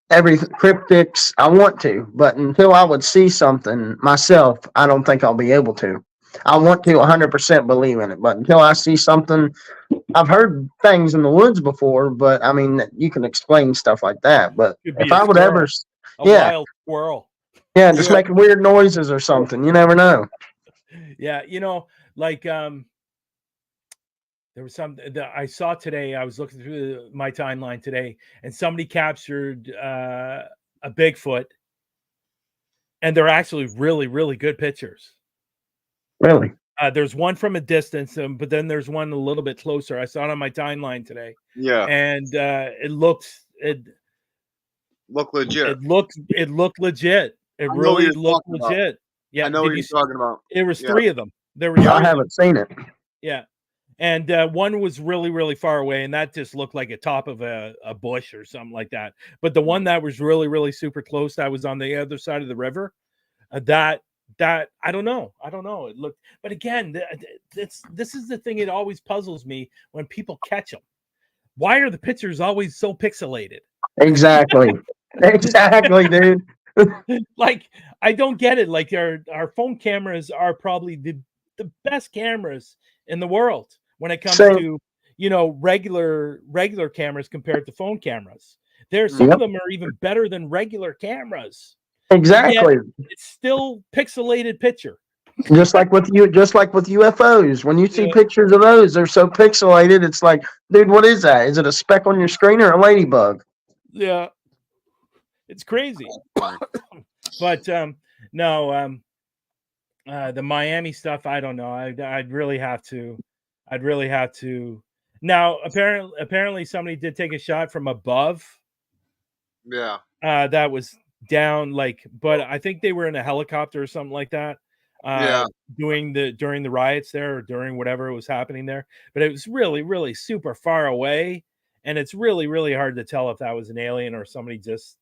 cryptics. I want to, but until I would see something myself, I don't think I'll be able to. I want to 100% believe in it, but until I see something, I've heard things in the woods before, but I mean, you can explain stuff like that. But if I would ever, wild squirrel. Yeah, just making weird noises or something. You never know. Yeah, like there was something that I saw today. I was looking through my timeline today, and somebody captured a Bigfoot, and they're actually really, really good pictures. Really? There's one from a distance, but then there's one a little bit closer. I saw it on my timeline today, Yeah, and it look legit. looked legit. It I know what really you're looked talking about. legit. I Yeah, know what did you? you're talking about. There was Yeah. 3 of them. There was Yeah. I 3 of them. haven't seen it. Yeah. And one was really, really far away, and that just looked like a top of a bush or something like that. But the one that was really, really super close, that was on the other side of the river. That I don't know. It looked, but again, this is the thing. It always puzzles me when people catch them. Why are the pictures always so pixelated? Exactly. Exactly, dude. Like, I don't get it. Like, our phone cameras are probably the best cameras in the world when it comes Same. to regular cameras compared to phone cameras. Some Yep. of them are even better than regular cameras. Exactly. It's still pixelated picture. Just like with UFOs. When you see Yeah. pictures of those, they're so pixelated. It's like, dude, what is that? Is it a speck on your screen or a ladybug? Yeah, it's crazy. But no, the Miami stuff, I don't know. I'd really have to. Now, apparently, somebody did take a shot from above. Yeah. That was down, but I think they were in a helicopter or something like that. Yeah. During the riots there, or during whatever was happening there. But it was really, really super far away, and it's really, really hard to tell if that was an alien or somebody just,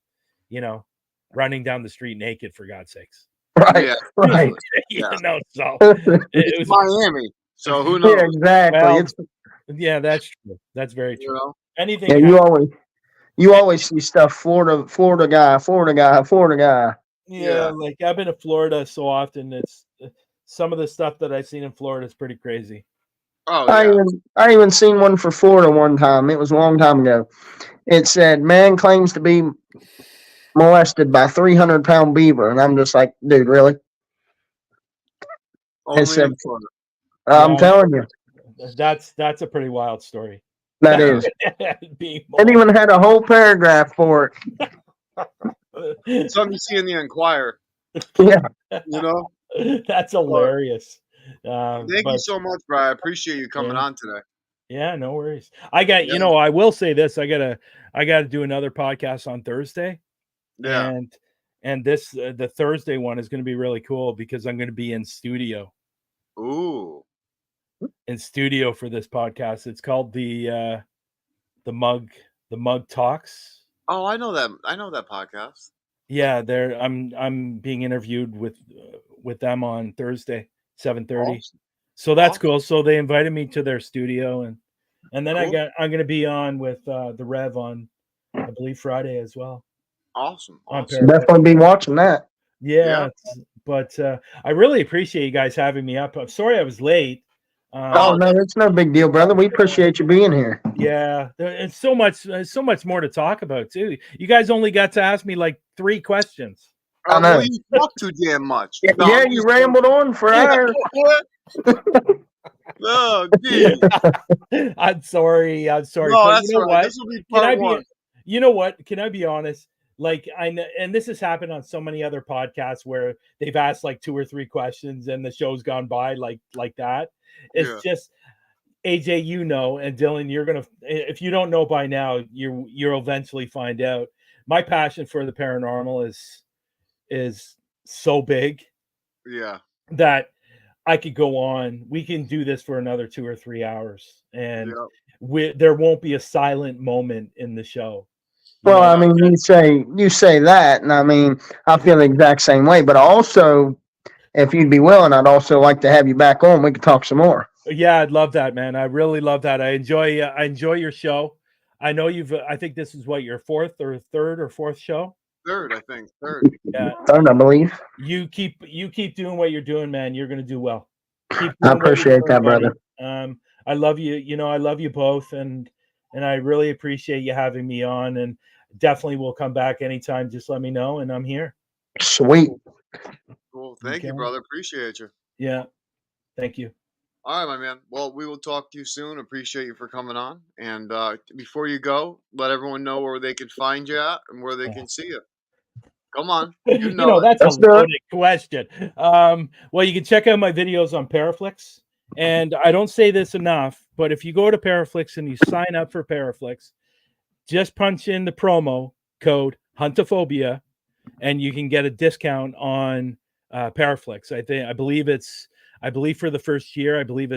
running down the street naked, for God's sakes. Right. Yeah. Right. So It's it was Miami, so who knows? Yeah, exactly. well, yeah, that's true. That's very You true. know? Anything Yeah, happens. you always see stuff. Florida guy. Yeah, Yeah. like I've been to Florida so often. It's some of the stuff that I've seen in Florida is pretty crazy. Oh yeah. I even seen one for Florida one time. It was a long time ago. It said man claims to be molested by 300-pound beaver, and I'm just like, dude, really? It Only said, in Florida. I'm Yeah, telling you, that's a pretty wild story. that is. Being It even had a whole paragraph for Something you see in the Enquirer. it. Yeah, You know? That's hilarious. Thank you But so much, Brian. I appreciate you coming Yeah. on today. yeah, no worries. I got, Yeah. I will say this. I gotta do another podcast on Thursday. Yeah. And this the Thursday one is going to be really cool because I'm going to be in studio Ooh. for this podcast. It's called the mug talks. Oh, I know that. I know that podcast. Yeah, I'm being interviewed with them on Thursday, 7:30. Awesome. So that's Awesome. cool. So they invited me to their studio, and then Cool. I'm going to be on with the Rev on, I believe, Friday as well. Awesome. On Awesome. Parapost. definitely be watching that. Yeah, but I really appreciate you guys having me up. I'm sorry I was late. Oh no, it's no big deal, brother. We appreciate you being here. Yeah, it's so much more to talk about too. You guys only got to ask me like 3 questions. I know. Well, you talk too damn much. Yeah, No, I'm you just- rambled on for hours. Oh, geez. I'm sorry. No, But you know that's right. what? This will be Can I part be? one. You know what? Can I be honest? Like I know, and this has happened on so many other podcasts where they've asked like 2 or 3 questions and the show's gone by like that. It's just AJ, and Dylan, you're gonna, if you don't know by now, you'll eventually find out. My passion for the paranormal is so big Yeah. that I could go on. We can do this for another 2 or 3 hours, and there won't be a silent moment in the show. Well, I mean, you say that, and I mean, I feel the exact same way. But also, if you'd be willing, I'd also like to have you back on. We could talk some more. Yeah, I'd love that, man. I really love that. I enjoy your show. I know I think this is what, your 4th or 3rd or 4th show? 3rd, I think. 3rd. Yeah. 3rd, I believe. You keep doing what you're doing, man. You're gonna do well. I appreciate that, brother. I love you. I love you both, and I really appreciate you having me on. And definitely will come back anytime. Just let me know, and I'm here. Sweet. Cool. Thank you, brother. Appreciate you. Yeah. Thank you. All right, my man. Well, we will talk to you soon. Appreciate you for coming on. And before you go, let everyone know where they can find you at and where they can see you. Come on. You know it. That's Let's a do it. loaded question. Well, you can check out my videos on Paraflix. And I don't say this enough, but if you go to Paraflix and you sign up for Paraflix, just punch in the promo code Huntophobia, and you can get a discount on Paraflix. I believe for the first year, I think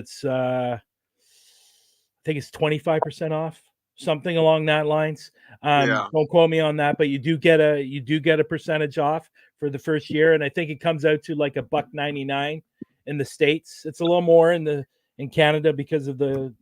it's 25% off, something along that lines. Yeah. Don't quote me on that, but you do get a percentage off for the first year, and I think it comes out to like $1.99 in the States. It's a little more in Canada because of the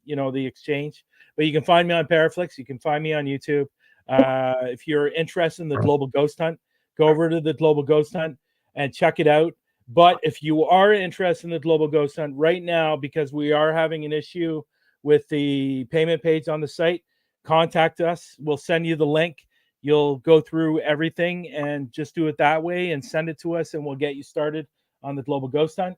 exchange. But you can find me on Paraflix. You can find me on YouTube. If you're interested in the Global Ghost Hunt, go over to the Global Ghost Hunt and check it out. But if you are interested in the Global Ghost Hunt right now, because we are having an issue with the payment page on the site, contact us. We'll send you the link. You'll go through everything and just do it that way and send it to us, and we'll get you started on the Global Ghost Hunt.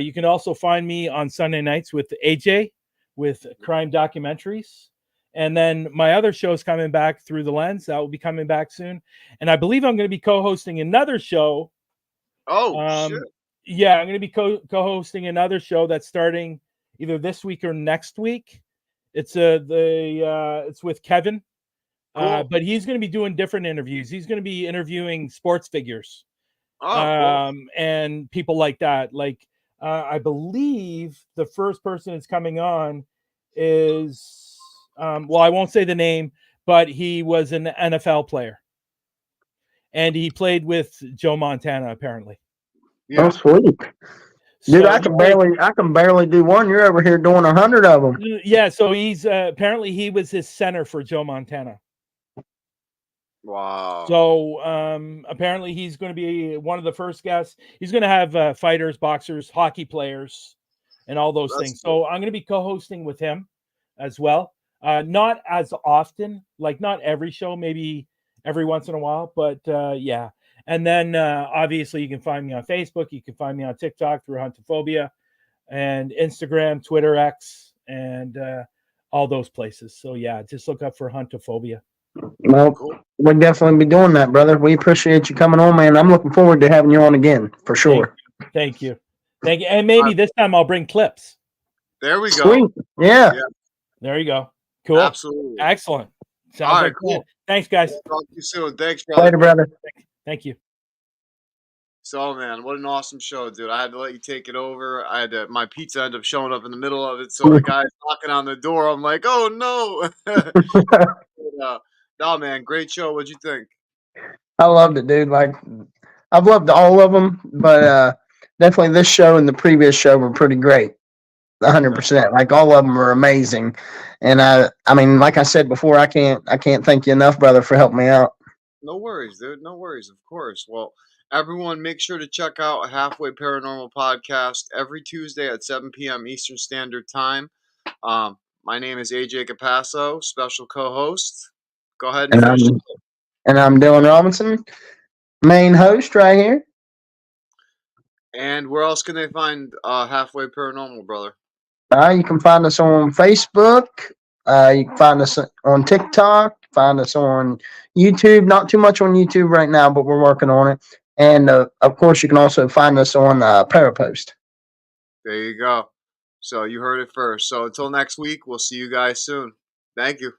You can also find me on Sunday nights with AJ with crime documentaries. And then my other show's coming back, Through the Lens. That will be coming back soon. And I believe I'm going to be co-hosting another show. Oh, shit. Yeah, I'm going to be co-hosting another show that's starting either this week or next week. It's it's with Kevin, Cool. but he's going to be doing different interviews. He's going to be interviewing sports figures, Oh, cool. and people like that. Like I believe the first person that's coming on is well, I won't say the name, but he was an NFL player, and he played with Joe Montana apparently. Oh, Yeah. sweet. Dude, So I can barely do one. You're over here doing 100 of them. yeah, so he's apparently he was his center for Joe Montana. Wow. So apparently he's going to be one of the first guests. He's going to have fighters, boxers, hockey players, and all those things. Cool. So I'm going to be co-hosting with him as well. Not as often, like not every show, maybe every once in a while, but yeah. And then obviously you can find me on Facebook. You can find me on TikTok through Huntophobia, and Instagram, Twitter, X, and all those places. So yeah, just look up for Huntophobia. Well, Cool. we'll definitely be doing that, brother. We appreciate you coming on, man. I'm looking forward to having you on again, for sure. Thank you. And maybe this time I'll bring clips. There we Sweet. go. Yeah. There you go. Cool. Absolutely. Excellent. Sounds All right, like cool. fun. Thanks, guys. Talk to you soon. Thanks, brother. Later, brother. Thank you. So, man, what an awesome show, dude. I had to let you take it over. My pizza ended up showing up in the middle of it. So the guy's knocking on the door. I'm like, oh, no. But, no, man, great show. What'd you think? I loved it, dude. Like, I've loved all of them, but definitely this show and the previous show were pretty great. 100%. Like, all of them were amazing. And I mean, like I said before, I can't thank you enough, brother, for helping me out. No worries, dude. No worries, of course. Well, everyone, make sure to check out Halfway Paranormal Podcast every Tuesday at 7 p.m. Eastern Standard Time. My name is AJ Capasso, special co-host. Go ahead and And finish. I'm Dylan Robinson, main host right here. And where else can they find Halfway Paranormal, brother? You can find us on Facebook. You can find us on TikTok. Find us on YouTube. Not too much on YouTube right now, but we're working on it. And of course, you can also find us on Parapost. There you go. So you heard it first. So until next week, we'll see you guys soon. Thank you.